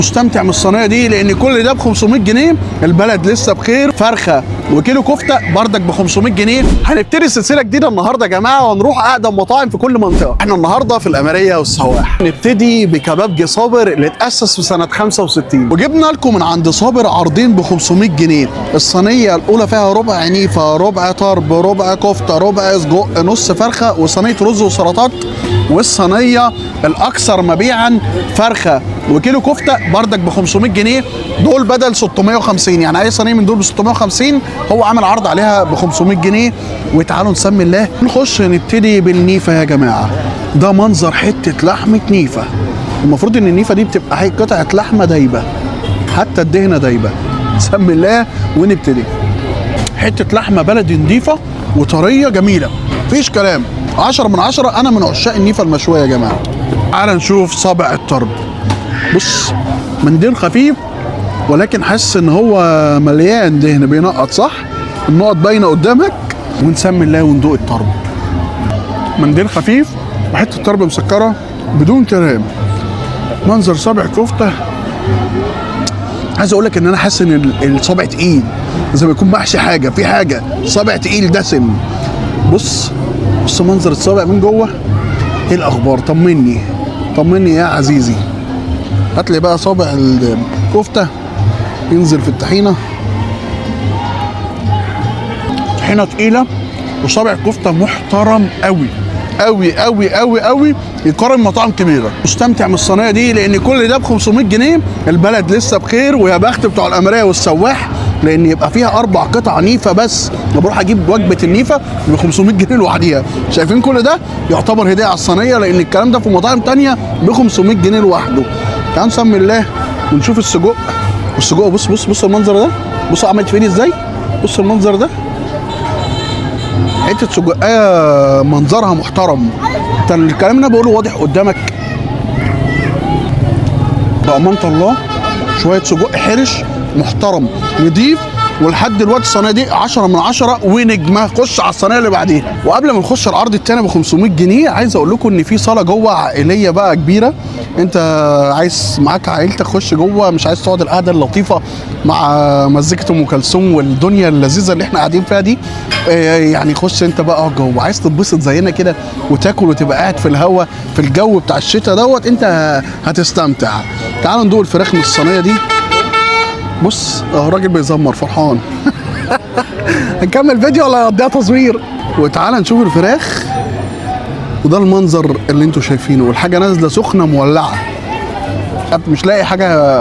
مستمتع من الصينيه دي لان كل ده ب 500 جنيه. البلد لسه بخير. فرخه وكيلو كفته بردك ب 500 جنيه. هنبتدي سلسله جديده النهارده يا جماعه، وهنروح اقدم مطاعم في كل منطقه. احنا النهارده في الاميريه والسواح. نبتدي بكبابجي صابر اللي اتاسس في سنه 65، وجبنا لكم من عند صابر عرضين ب 500 جنيه. الصينيه الاولى فيها ربع عنيفه، ربع طرب، ربع كفته، ربع سجق، نص فرخه، وصينيه رز وسلطات. والصينيه الاكثر مبيعا فرخه وكيلو كفته بردك ب 500 جنيه. دول بدل 650، يعني اي صينيه من دول ب 650 هو عامل عرض عليها ب 500 جنيه. وتعالوا نسمي الله نخش نبتدي بالنيفه يا جماعه. ده منظر حته لحمه نيفه. المفروض ان النيفه دي بتبقى قطعه لحمه دايبه، حتى الدهنه دايبه. نسمي الله ونبتدي. حته لحمه بلدي نضيفه وطريه جميله، مفيش كلام. 10 من 10. انا من عشاق النيفه المشويه يا جماعه. تعال نشوف صابع الطرب. بص، منديل خفيف ولكن حاسس ان هو مليان دهن بينقط، صح؟ النقط باينه قدامك. ونسمي الله وندوق الطرب. منديل خفيف وحته طرب مسكره بدون كلام. منظر صابع كفته، عايز اقول لك ان انا حاسس ان الصابع تقيل، زي ما يكون محشي حاجه في حاجه. صابع تقيل دسم. بص منظر الصابع من جوه. ايه الاخبار؟ طمني يا عزيزي. هات لي بقى صابع الكفته ينزل في الطحينه. طحينه تقيله وصابع كفته محترم قوي قوي قوي قوي قوي، يقارن مطاعم كبيره. مستمتع من الصينيه دي لان كل ده ب 500 جنيه. البلد لسه بخير، ويا بخت بتوع الاميريه والسواح لان يبقى فيها 4 قطع نيفه بس. بروح اجيب وجبه النيفه ب 500 جنيه لوحديها. شايفين كل ده يعتبر هديه على الصينيه، لان الكلام ده في مطاعم تانيه ب 500 جنيه لوحده. تعالوا نسمي الله ونشوف السجق. والسجق بص المنظر ده. بص عملت فين ازاي. بص المنظر ده، حته سجقايه منظرها محترم. انت الكلام اللي انا بقوله واضح قدامك. بأمانة الله شويه سجق حرش محترم نضيف. ولحد دلوقتي الصينيه دي 10 من 10 ونجمه. خش على الصينيه اللي بعديها. وقبل ما نخش العرض الثاني ب 500 جنيه، عايز اقول لكم ان في صاله جوه عائليه بقى كبيره. انت عايز معاك عائلتك خش جوه، مش عايز تقعد القعده اللطيفه مع مزيكه ام كلثوم والدنيا اللذيذه اللي احنا قاعدين فيها دي، يعني خش انت بقى جوه. عايز تتبسط زينا كده وتاكل وتبقى قاعد في الهوا في الجو بتاع الشتاء دوت، انت هتستمتع. تعالوا ندوق الفراخ من الصينيه دي. بص اهو الراجل بيزمر فرحان. هنكمل فيديو ولا نقضيها تصوير؟ وتعالى نشوف الفراخ. وده المنظر اللي انتوا شايفينه، والحاجه نازله سخنه مولعه. مش لاقي حاجه